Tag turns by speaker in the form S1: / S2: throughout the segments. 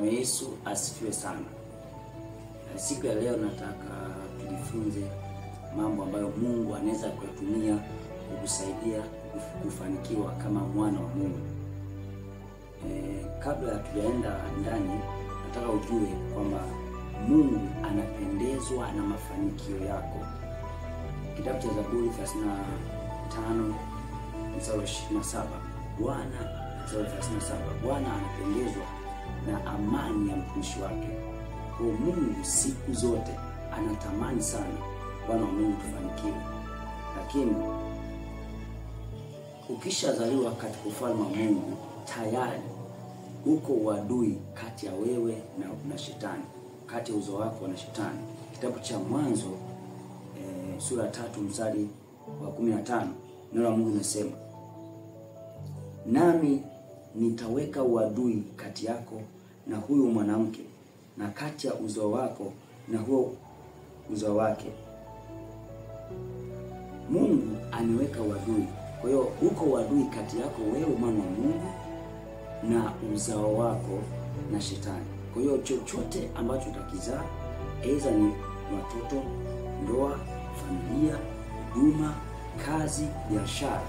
S1: Bwana Yesu asifiwe sana. Siku ya leo nataka tujifunze mambo ambayo Mungu anaweza kuyatumia kukusaidia kufanikiwa kama mwana wa Mungu. Kabla hatujaenda ndani, nataka ujue kwamba Mungu anapendezwa na mafanikio yako. Kitabu cha Zaburi 35 mstari wa 27. Bwana anapendezwa na amani ya mtumishi wake. Kwa Mungu siku zote anatamani sana wana wa Mungu tufanikiwe. Lakini ukishazaliwa katika ufalme wa Mungu, tayari uko uadui kati ya wewe na shetani, kati ya uzao wako na shetani. Kitabu cha Mwanzo sura 3 mstari wa 15, neno la Mungu linasema, nami nitaweka uadui kati yako na huyo mwanamke, na kati ya uzao wako na huo uzao wake. Mungu ameweka uadui. Kwa hiyo uko uadui kati yako wewe mwana wa Mungu na uzao wako na shetani. Kwa hiyo chochote ambacho utakizaa, aidha ni watoto, ndoa, familia, huduma, kazi, biashara,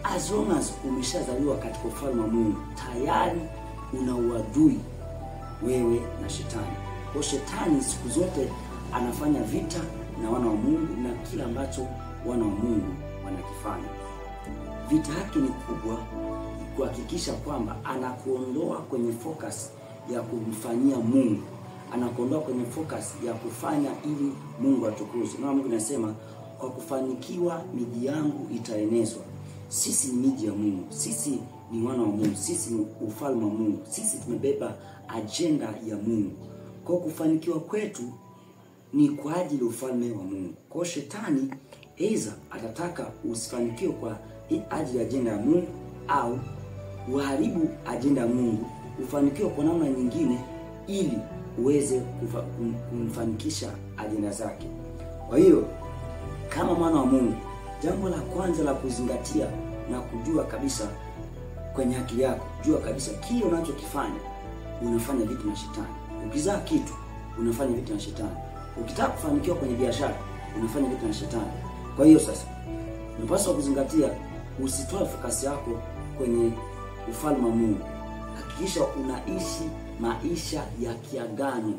S1: as long as umeshazaliwa katika ufalme wa Mungu, tayari una uadui wewe na shetani. Kwa shetani siku zote anafanya vita na wana wa Mungu na kila ambacho wana wa Mungu wanakifanya. Vita yake ni kubwa kuhakikisha kwamba anakuondoa kwenye focus ya kumfanyia Mungu. Anakuondoa kwenye focus ya kufanya ili Mungu atukuzwe. Na Mungu anasema, kwa kufanikiwa miji yangu itaenezwa. Sisi ni miji ya Mungu. Sisi ni wana wa Mungu. Sisi ni ufalme wa Mungu. Sisi tumebeba agenda ya Mungu. Kwa kufanikiwa kwetu ni kwa ajili ya ufalme wa Mungu. Kwa shetani aidha atataka usifanikiwe kwa ajili ya agenda ya Mungu, au uharibu agenda ya Mungu ufanikiwe kwa namna nyingine ili uweze kumfanikisha agenda zake. Kwa hiyo kama mwana wa Mungu, jambo la kwanza la kuzingatia na kujua kabisa kwenye akili yako, jua kabisa kile unachokifanya unafanya vitu na shetani. Ukizaa kitu unafanya vitu na shetani. Ukitaka kufanikiwa kwenye biashara unafanya vitu na shetani. Kwa hiyo sasa unapaswa kuzingatia, usitoe focus yako kwenye ufalme wa Mungu. Hakikisha unaishi maisha ya kiagano.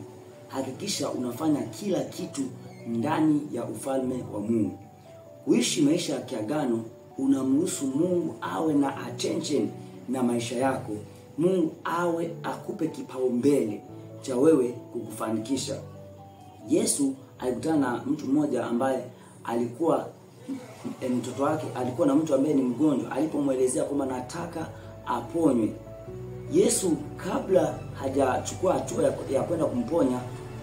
S1: Hakikisha unafanya kila kitu ndani ya ufalme wa Mungu. Kuishi maisha ya kiagano, unamruhusu Mungu awe na attention na maisha yako. Mungu awe akupe kipaumbele cha wewe kukufanikisha. Yesu alikutana na mtu mmoja ambaye alikuwa mtoto wake alikuwa na mtu ambaye ni mgonjwa. Alipomwelezea kwamba nataka aponywe, Yesu kabla hajachukua hatua ya kwenda kumponya,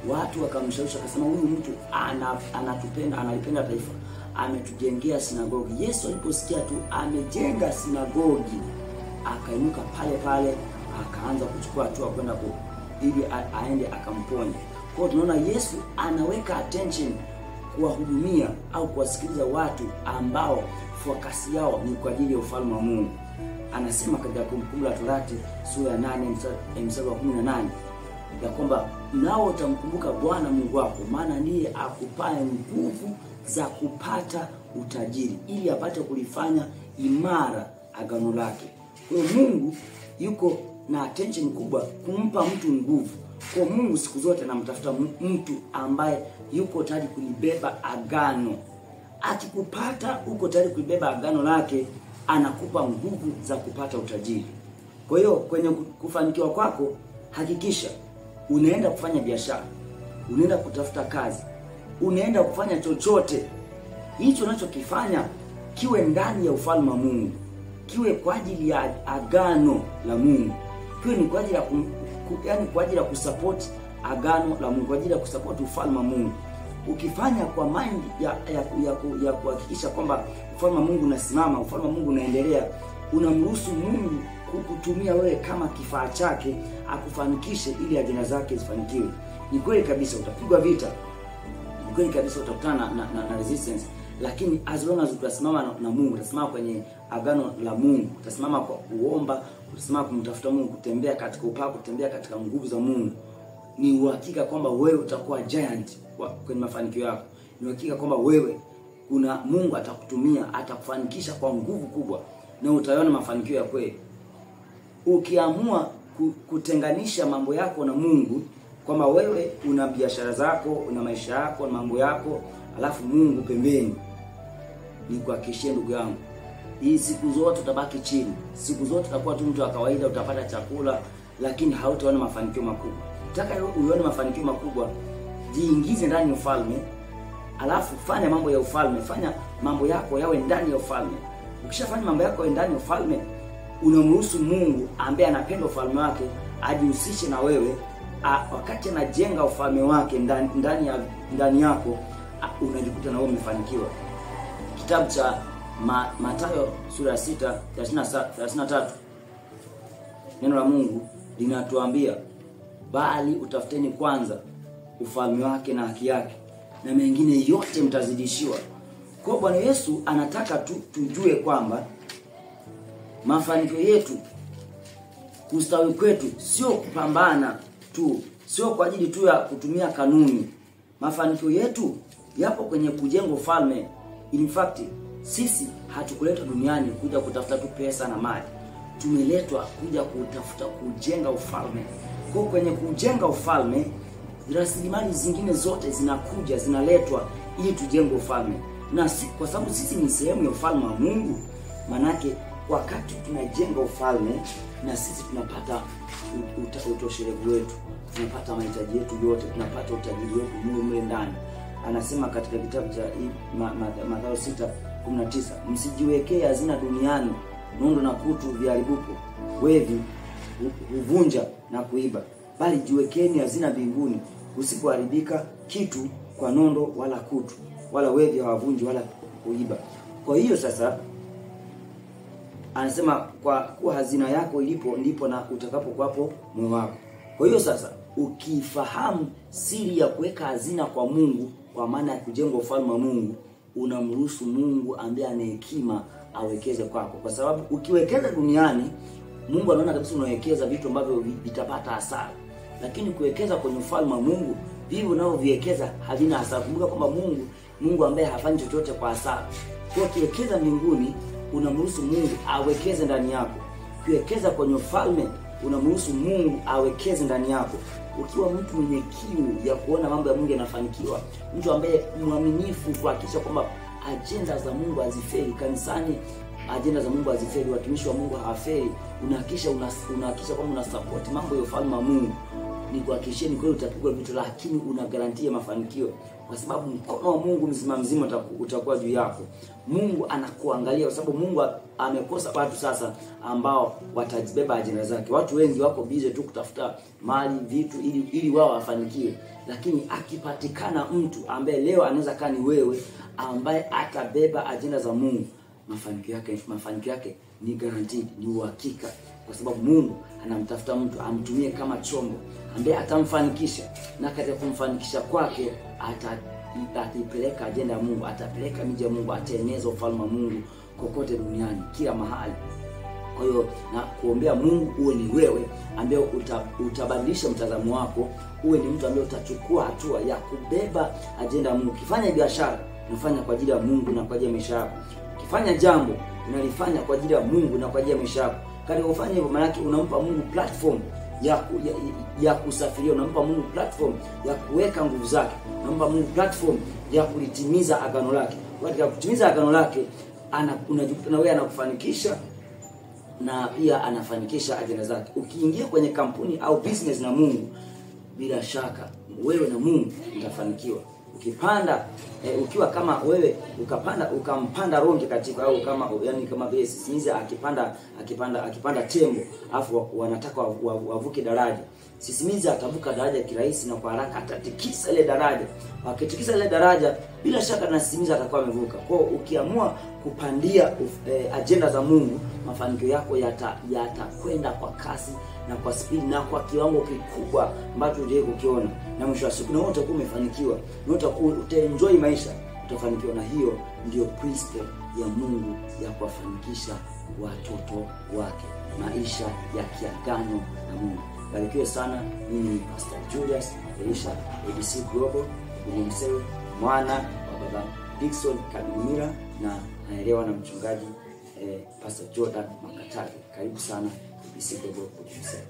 S1: watu wakamshawishi, akasema huyu mtu anatupenda, analipenda taifa, ametujengea sinagogi. Yesu aliposikia tu amejenga sinagogi, akainuka pale pale, akaanza kuchukua hatua kwenda ili aende akamponya. Kwa hiyo tunaona Yesu anaweka attention kuwahudumia au kuwasikiliza watu ambao focus yao ni kwa ajili ya ufalme wa Mungu. Anasema katika Kumbukumbu la Torati sura ya 8 mstari wa 18 ya kwamba nao utamkumbuka Bwana Mungu wako, maana ndiye akupaye nguvu za kupata utajiri, ili apate kulifanya imara agano lake. Kwa hiyo Mungu yuko na attention kubwa kumpa mtu nguvu. Kwa Mungu siku zote anamtafuta mtu ambaye yuko tayari kulibeba agano. Akikupata uko tayari kulibeba agano lake, anakupa nguvu za kupata utajiri. Kwa hiyo kwenye kufanikiwa kwako, hakikisha unaenda kufanya biashara, unaenda kutafuta kazi, unaenda kufanya chochote, hicho unachokifanya kiwe ndani ya ufalme wa Mungu, kiwe kwa ajili ya agano la Mungu, kiwe ni kwa ajili ya kwa ajili ya kusupport agano la Mungu, kwa ajili ya kusupport ufalme wa Mungu. Ukifanya kwa mind ya kuhakikisha kwamba ufalme wa Mungu unasimama, ufalme wa Mungu unaendelea, unamruhusu Mungu kukutumia wewe kama kifaa chake akufanikishe ili agenda zake zifanikiwe. Ni kweli kabisa utapigwa vita, ni kweli kabisa utakutana na resistance, lakini as long as utasimama na Mungu, utasimama kwenye agano la Mungu, utasimama kwa kuomba, kusema kumtafuta Mungu, kutembea katika upako, kutembea katika nguvu za Mungu, ni uhakika kwamba wewe utakuwa giant kwenye mafanikio yako. Ni uhakika kwamba wewe kuna Mungu atakutumia, atakufanikisha kwa nguvu kubwa na utaona mafanikio ya kweli. Ukiamua kutenganisha mambo yako na Mungu, kwamba wewe una biashara zako, una maisha yako na mambo yako, alafu Mungu pembeni, ni kuhakikishia ndugu yangu, hii siku zote utabaki chini. Siku zote utakuwa tu mtu wa kawaida, utapata chakula lakini hautaona mafanikio makubwa. Nataka uone mafanikio makubwa, jiingize ndani ya ufalme, alafu fanya mambo ya ufalme, fanya mambo yako yawe ndani ya ufalme. Ukishafanya mambo yako yawe ndani ya ufalme, unamruhusu Mungu ambaye anapenda ufalme wake ajihusishe na wewe. Wakati anajenga ufalme wake ndani yako, unajikuta na wewe umefanikiwa. Kitabu cha Mathayo sura ya 6:33 neno la Mungu linatuambia, bali utafuteni kwanza ufalme wake na haki yake, na mengine yote mtazidishiwa. Kwa Bwana Yesu anataka tujue kwamba mafanikio yetu, kustawi kwetu, sio kupambana tu, sio kwa ajili tu ya kutumia kanuni. Mafanikio yetu yapo kwenye kujenga ufalme. In fact, sisi hatukuletwa duniani kuja kutafuta tu pesa na mali. Tumeletwa kuja kutafuta kujenga ufalme. Kwa kwenye kujenga ufalme, rasilimali zingine zote zinaletwa ili tujenge ufalme. Na kwa sababu sisi ni sehemu ya ufalme wa Mungu, manake wakati tunajenga ufalme, na sisi tunapata utoshelevu wetu, tunapata mahitaji yetu yote, tunapata utajiri wetu mle ndani. Anasema katika kitabu cha Mathayo 6:19, msijiwekee hazina duniani, nondo na kutu viharibupo, wevi huvunja na kuiba, bali jiwekeni hazina mbinguni, usipoharibika kitu kwa nondo wala kutu, wala wevi hawavunji wala kuiba. Kwa hiyo sasa anasema kwa kuwa hazina yako ilipo ndipo na utakapokuwapo moyo wako. Kwa hiyo sasa ukifahamu siri ya kuweka hazina kwa Mungu, kwa maana ya kujenga ufalme wa Mungu, unamruhusu Mungu ambaye ana hekima awekeze kwako. Kwa sababu ukiwekeza duniani, Mungu anaona kabisa unawekeza vitu ambavyo vitapata hasara. Lakini kuwekeza kwenye ufalme wa Mungu, vivyo unavyoviwekeza havina hasara. Kumbuka kwamba Mungu ambaye hafanyi chochote kwa hasara. Kwa ukiwekeza mbinguni, unamruhusu Mungu awekeze ndani yako. Ukiwekeza kwenye ufalme, unamruhusu Mungu awekeze ndani yako. Ukiwa mtu mwenye kiu ya kuona mambo ya Mungu yanafanikiwa, mtu ambaye mwaminifu kuhakikisha kwamba ajenda za Mungu hazifeli kanisani, ajenda za Mungu hazifeli, watumishi wa Mungu hawafeli, unahakikisha kwamba una support mambo ya ufalme wa Mungu, ni kuhakikishia ni kweli utapigwa vitu, lakini una garantia mafanikio, kwa sababu mkono wa Mungu mzima utakuwa juu yako. Mungu anakuangalia, kwa sababu Mungu amekosa watu sasa ambao watajibeba ajenda zake. Watu wengi wako busy tu kutafuta mali, vitu ili wao wafanikiwe. Lakini akipatikana mtu ambaye leo anaweza kani wewe, ambaye atabeba ajenda za Mungu, mafanikio yake ni guaranteed, ni uhakika, kwa sababu Mungu anamtafuta mtu amtumie kama chombo ambaye atamfanikisha, na katika kumfanikisha kwake ataipeleka ajenda ya Mungu, atapeleka miji ya Mungu, ataeneza ufalme wa Mungu kokote duniani, kila mahali. Kwa hiyo na kuombea Mungu uwe ni wewe ambaye utabadilisha mtazamo wako, uwe ni mtu ambaye utachukua hatua ya kubeba ajenda ya Mungu. Ukifanya biashara, unafanya kwa ajili ya Mungu na kwa ajili ya maisha yako. Ukifanya jambo, unalifanya kwa ajili ya Mungu na kwa ajili ya maisha yako. Katika kufanya hivyo, maana yake unampa Mungu platform ya kusafiria, unampa Mungu platform ya kuweka nguvu zake, unampa Mungu platform ya kulitimiza agano lake. Katika kutimiza agano lake, unajikuta na wewe anakufanikisha na pia anafanikisha ajenda zake. Ukiingia kwenye kampuni au business na Mungu, bila shaka wewe na Mungu mtafanikiwa. Ukipanda ukiwa kama wewe ukampanda Roho Mtakatifu, au kama vile sisimizi akipanda tembo, afu wanataka wavuke daraja. Sisimizi atavuka daraja kirahisi na kwa haraka, atatikisa ile daraja. Akitikisa ile daraja, bila shaka na sisimizi atakuwa amevuka. Kwa ukiamua kupandia ajenda za Mungu, mafanikio yako yatakwenda kwa kasi na kwa speed na kwa kiwango kikubwa ambacho hujawahi kukiona. Na mwisho wa siku na wote umefanikiwa, na utaenjoy maisha, utafanikiwa. Na hiyo ndio principle ya Mungu ya kuwafanikisha watoto wake, maisha ya kiagano na Mungu. Barikiwe sana. Mimi ni Pastor Julius Elisha, ABC Global, Msewe, mwana wa baba Dickson Kabimira, na naelewa na mchungaji Pastor Jordan Makatari. Karibu sana ABC Global, Msewe.